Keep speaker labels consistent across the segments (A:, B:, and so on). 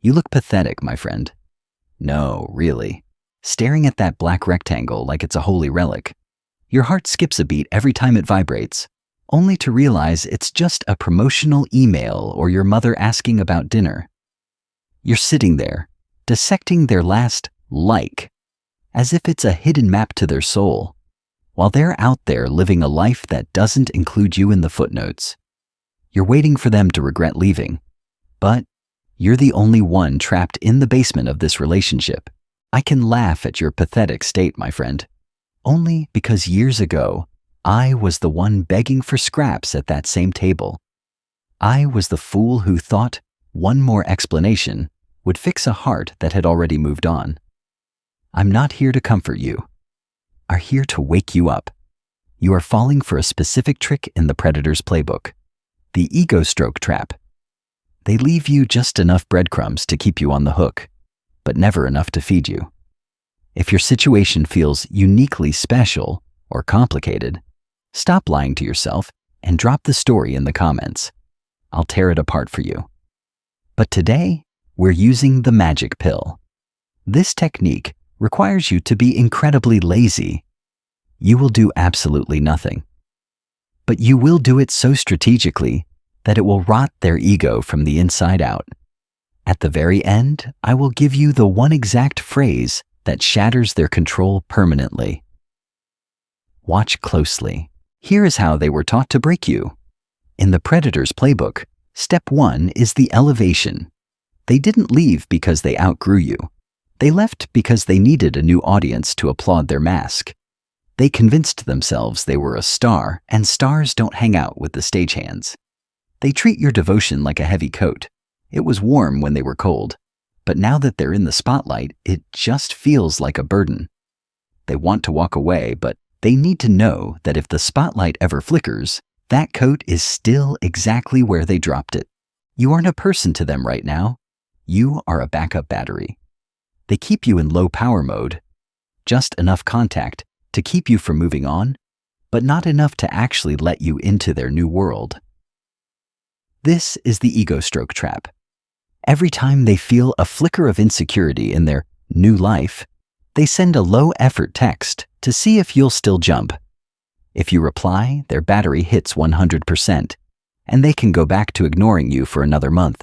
A: You look pathetic, my friend. No, really. Staring at that black rectangle like it's a holy relic. Your heart skips a beat every time it vibrates, only to realize it's just a promotional email or your mother asking about dinner. You're sitting there, dissecting their last like, as if it's a hidden map to their soul, while they're out there living a life that doesn't include you in the footnotes. You're waiting for them to regret leaving, but you're the only one trapped in the basement of this relationship. I can laugh at your pathetic state, my friend, only because years ago, I was the one begging for scraps at that same table. I was the fool who thought one more explanation would fix a heart that had already moved on. I'm not here to comfort you. I'm here to wake you up. You are falling for a specific trick in the predator's playbook, the ego stroke trap. They leave you just enough breadcrumbs to keep you on the hook, but never enough to feed you. If your situation feels uniquely special or complicated, stop lying to yourself and drop the story in the comments. I'll tear it apart for you. But today, we're using the magic pill. This technique requires you to be incredibly lazy. You will do absolutely nothing. But you will do it so strategically that it will rot their ego from the inside out. At the very end, I will give you the one exact phrase that shatters their control permanently. Watch closely. Here is how they were taught to break you. In the predator's playbook, step 1 is the elevation. They didn't leave because they outgrew you. They left because they needed a new audience to applaud their mask. They convinced themselves they were a star, and stars don't hang out with the stagehands. They treat your devotion like a heavy coat. It was warm when they were cold, but now that they're in the spotlight, it just feels like a burden. They want to walk away, but they need to know that if the spotlight ever flickers, that coat is still exactly where they dropped it. You aren't a person to them right now. You are a backup battery. They keep you in low power mode, just enough contact to keep you from moving on, but not enough to actually let you into their new world. This is the ego stroke trap. Every time they feel a flicker of insecurity in their new life, they send a low-effort text to see if you'll still jump. If you reply, their battery hits 100%, and they can go back to ignoring you for another month.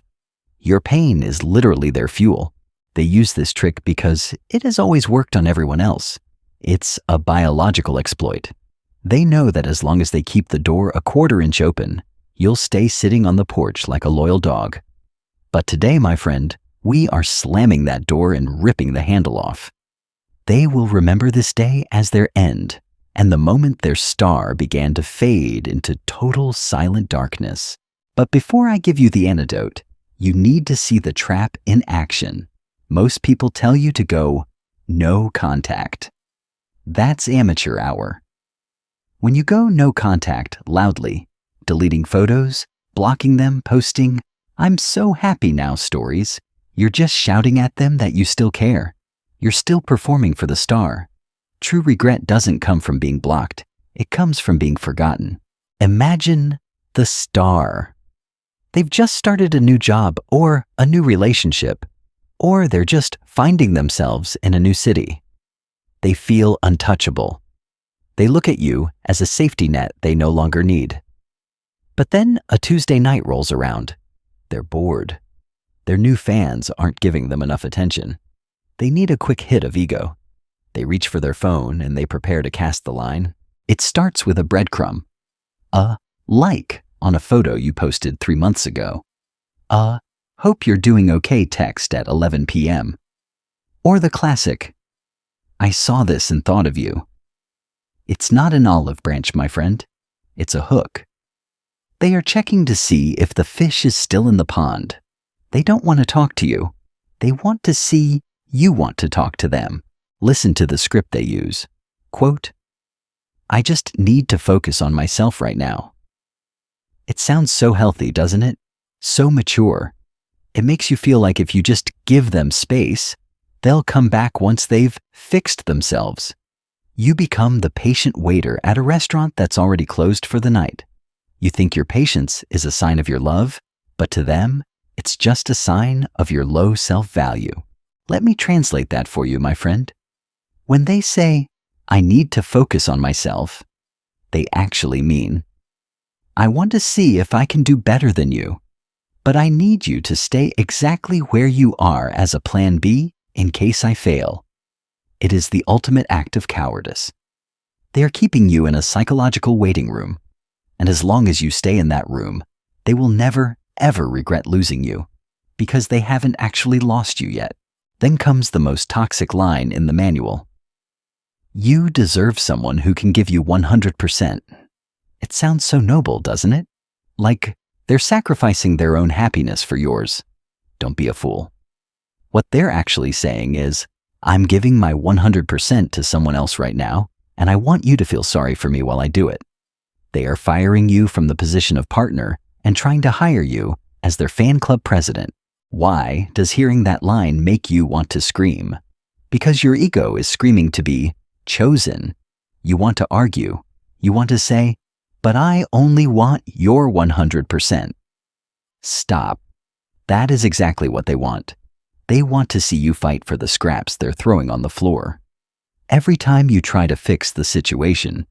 A: Your pain is literally their fuel. They use this trick because it has always worked on everyone else. It's a biological exploit. They know that as long as they keep the door a quarter-inch open, you'll stay sitting on the porch like a loyal dog. But today, my friend, we are slamming that door and ripping the handle off. They will remember this day as their end, and the moment their star began to fade into total silent darkness. But before I give you the antidote, you need to see the trap in action. Most people tell you to go no contact. That's amateur hour. When you go no contact loudly, deleting photos, blocking them, posting, "I'm so happy now" stories, you're just shouting at them that you still care. You're still performing for the star. True regret doesn't come from being blocked. It comes from being forgotten. Imagine the star. They've just started a new job or a new relationship, or they're just finding themselves in a new city. They feel untouchable. They look at you as a safety net they no longer need. But then a Tuesday night rolls around. They're bored. Their new fans aren't giving them enough attention. They need a quick hit of ego. They reach for their phone and they prepare to cast the line. It starts with a breadcrumb. A like on a photo you posted 3 months ago. A hope you're doing okay text at 11 p.m. Or the classic, "I saw this and thought of you." It's not an olive branch, my friend. It's a hook. They are checking to see if the fish is still in the pond. They don't want to talk to you. They want to see you want to talk to them. Listen to the script they use. Quote, "I just need to focus on myself right now." It sounds so healthy, doesn't it? So mature. It makes you feel like if you just give them space, they'll come back once they've fixed themselves. You become the patient waiter at a restaurant that's already closed for the night. You think your patience is a sign of your love, but to them, It's just a sign of your low self-value. Let me translate that for you, my friend. When they say, "I need to focus on myself," they actually mean, "I want to see if I can do better than you, but I need you to stay exactly where you are as a plan B in case I fail." It is the ultimate act of cowardice. They are keeping you in a psychological waiting room, and as long as you stay in that room, they will never, ever regret losing you, because they haven't actually lost you yet. Then comes the most toxic line in the manual. You deserve someone who can give you 100%. It sounds so noble, doesn't it? Like they're sacrificing their own happiness for yours. Don't be a fool. What they're actually saying is, "I'm giving my 100% to someone else right now, and I want you to feel sorry for me while I do it." They are firing you from the position of partner and trying to hire you as their fan club president. Why does hearing that line make you want to scream? Because your ego is screaming to be chosen. You want to argue. You want to say, "But I only want your 100%. Stop. That is exactly what they want. They want to see you fight for the scraps they're throwing on the floor. Every time you try to fix the situation,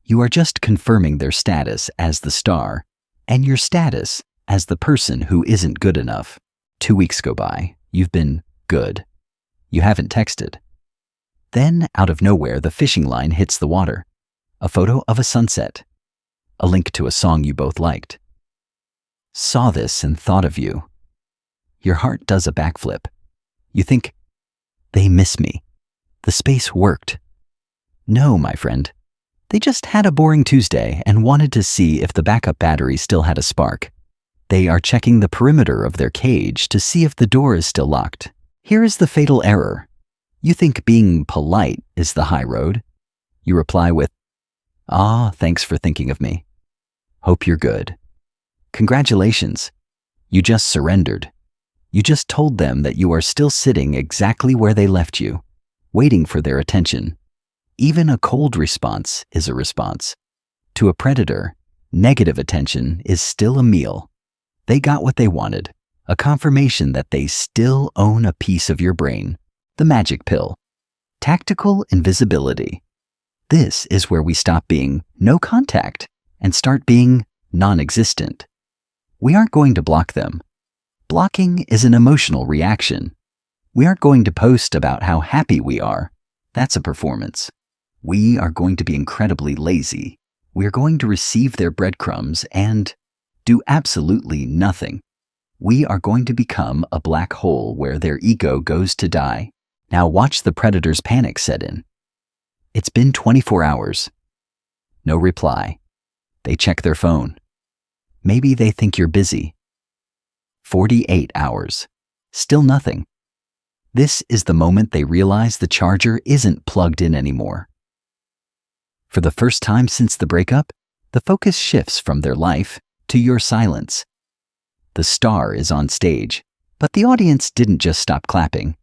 A: you are just confirming their status as the star and your status as the person who isn't good enough. 2 weeks go by. You've been good. You haven't texted. Then, out of nowhere, the fishing line hits the water. A photo of a sunset. A link to a song you both liked. Saw this and thought of you. Your heart does a backflip. You think, "They miss me. The space worked." No, my friend. They just had a boring Tuesday and wanted to see if the backup battery still had a spark. They are checking the perimeter of their cage to see if the door is still locked. Here is the fatal error. You think being polite is the high road. You reply with, "Thanks for thinking of me. Hope you're good." Congratulations. You just surrendered. You just told them that you are still sitting exactly where they left you, waiting for their attention. Even a cold response is a response. To a predator, negative attention is still a meal. They got what they wanted, a confirmation that they still own a piece of your brain. The magic pill. Tactical invisibility. This is where we stop being no contact and start being non-existent. We aren't going to block them. Blocking is an emotional reaction. We aren't going to post about how happy we are. That's a performance. We are going to be incredibly lazy. We are going to receive their breadcrumbs and do absolutely nothing. We are going to become a black hole where their ego goes to die. Now watch the predator's panic set in. It's been 24 hours. No reply. They check their phone. Maybe they think you're busy. 48 hours. Still nothing. This is the moment they realize the charger isn't plugged in anymore. For the first time since the breakup, the focus shifts from their life to your silence. The star is on stage, but the audience didn't just stop clapping.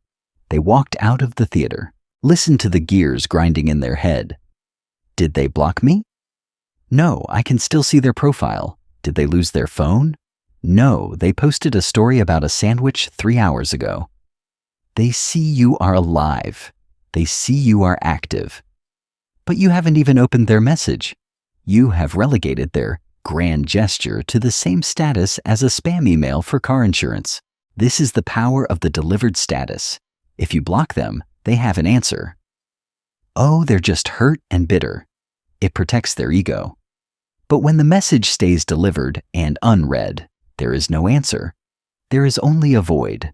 A: They walked out of the theater. Listen to the gears grinding in their head. Did they block me? No, I can still see their profile. Did they lose their phone? No, they posted a story about a sandwich 3 hours ago. They see you are alive. They see you are active. But you haven't even opened their message. You have relegated their grand gesture to the same status as a spam email for car insurance. This is the power of the delivered status. If you block them, they have an answer. Oh, they're just hurt and bitter. It protects their ego. But when the message stays delivered and unread, there is no answer. There is only a void.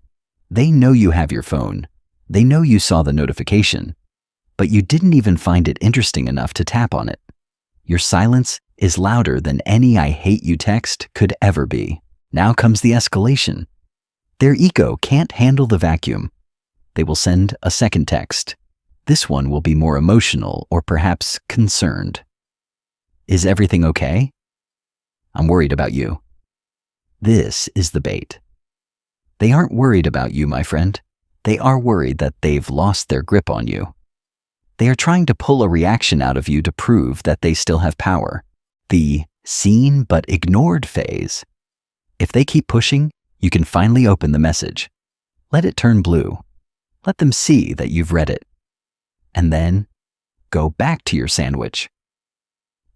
A: They know you have your phone. They know you saw the notification, but you didn't even find it interesting enough to tap on it. Your silence is louder than any "I hate you" text could ever be. Now comes the escalation. Their ego can't handle the vacuum. They will send a second text. This one will be more emotional or perhaps concerned. Is everything okay? I'm worried about you. This is the bait. They aren't worried about you, my friend. They are worried that they've lost their grip on you. They are trying to pull a reaction out of you to prove that they still have power. The seen but ignored phase. If they keep pushing, You can finally open the message. Let it turn blue. Let them see that you've read it. And then, go back to your sandwich.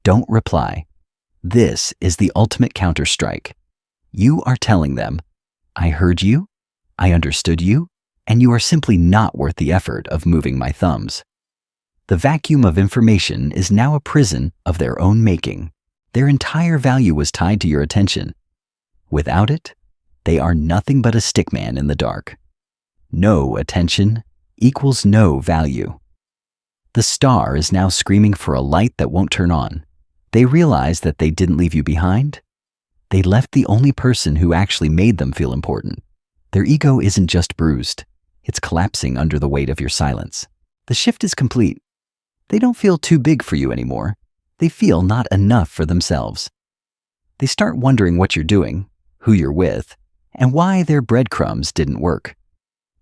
A: Don't reply. This is the ultimate counterstrike. You are telling them, I heard you, I understood you, and you are simply not worth the effort of moving my thumbs. The vacuum of information is now a prison of their own making. Their entire value was tied to your attention. Without it, they are nothing but a stickman in the dark. No attention equals no value. The star is now screaming for a light that won't turn on. They realize that they didn't leave you behind. They left the only person who actually made them feel important. Their ego isn't just bruised. It's collapsing under the weight of your silence. The shift is complete. They don't feel too big for you anymore. They feel not enough for themselves. They start wondering what you're doing, who you're with, and why their breadcrumbs didn't work.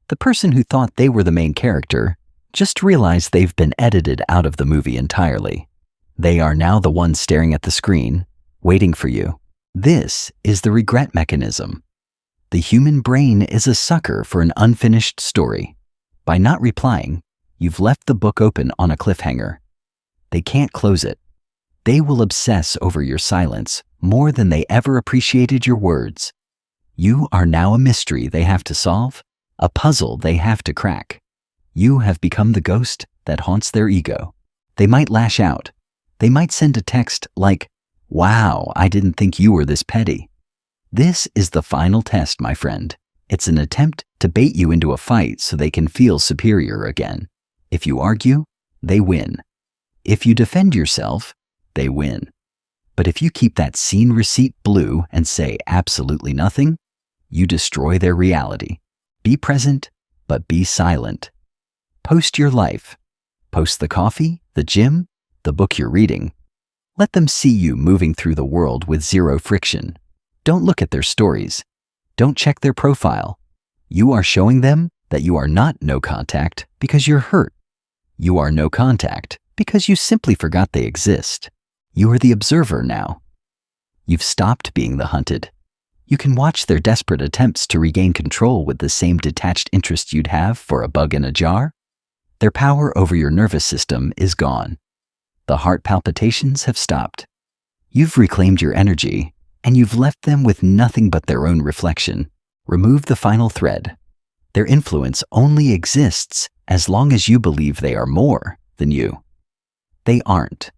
A: The person who thought they were the main character just realized they've been edited out of the movie entirely. They are now the ones staring at the screen, waiting for you. This is the regret mechanism. The human brain is a sucker for an unfinished story. By not replying, you've left the book open on a cliffhanger. They can't close it. They will obsess over your silence more than they ever appreciated your words. You are now a mystery they have to solve, a puzzle they have to crack. You have become the ghost that haunts their ego. They might lash out. They might send a text like, "Wow, I didn't think you were this petty." This is the final test, my friend. It's an attempt to bait you into a fight so they can feel superior again. If you argue, they win. If you defend yourself, they win. But if you keep that scene receipt blue and say absolutely nothing, you destroy their reality. Be present, but be silent. Post your life. Post the coffee, the gym, the book you're reading. Let them see you moving through the world with zero friction. Don't look at their stories. Don't check their profile. You are showing them that you are not no contact because you're hurt. You are no contact because you simply forgot they exist. You are the observer now. You've stopped being the hunted. You can watch their desperate attempts to regain control with the same detached interest you'd have for a bug in a jar. Their power over your nervous system is gone. The heart palpitations have stopped. You've reclaimed your energy, and you've left them with nothing but their own reflection. Remove the final thread. Their influence only exists as long as you believe they are more than you. They aren't.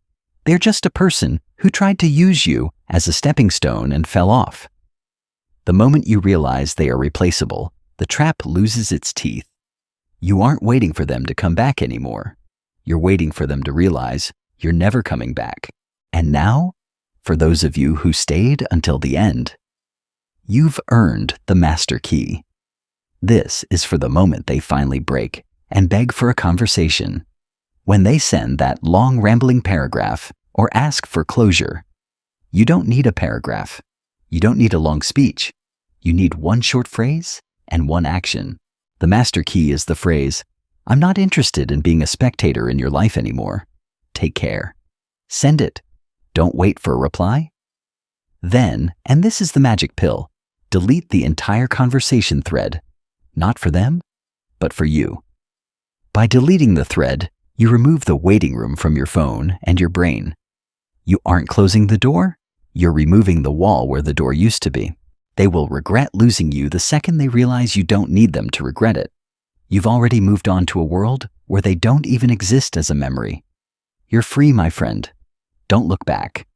A: They're just a person who tried to use you as a stepping stone and fell off. The moment you realize they are replaceable, the trap loses its teeth. You aren't waiting for them to come back anymore. You're waiting for them to realize you're never coming back. And now, for those of you who stayed until the end, you've earned the master key. This is for the moment they finally break and beg for a conversation. When they send that long rambling paragraph or ask for closure, you don't need a paragraph. You don't need a long speech. You need one short phrase and one action. The master key is the phrase, "I'm not interested in being a spectator in your life anymore. Take care." Send it. Don't wait for a reply. Then, and this is the magic pill, delete the entire conversation thread. Not for them, but for you. By deleting the thread, you remove the waiting room from your phone and your brain. You aren't closing the door, you're removing the wall where the door used to be. They will regret losing you the second they realize you don't need them to regret it. You've already moved on to a world where they don't even exist as a memory. You're free, my friend. Don't look back.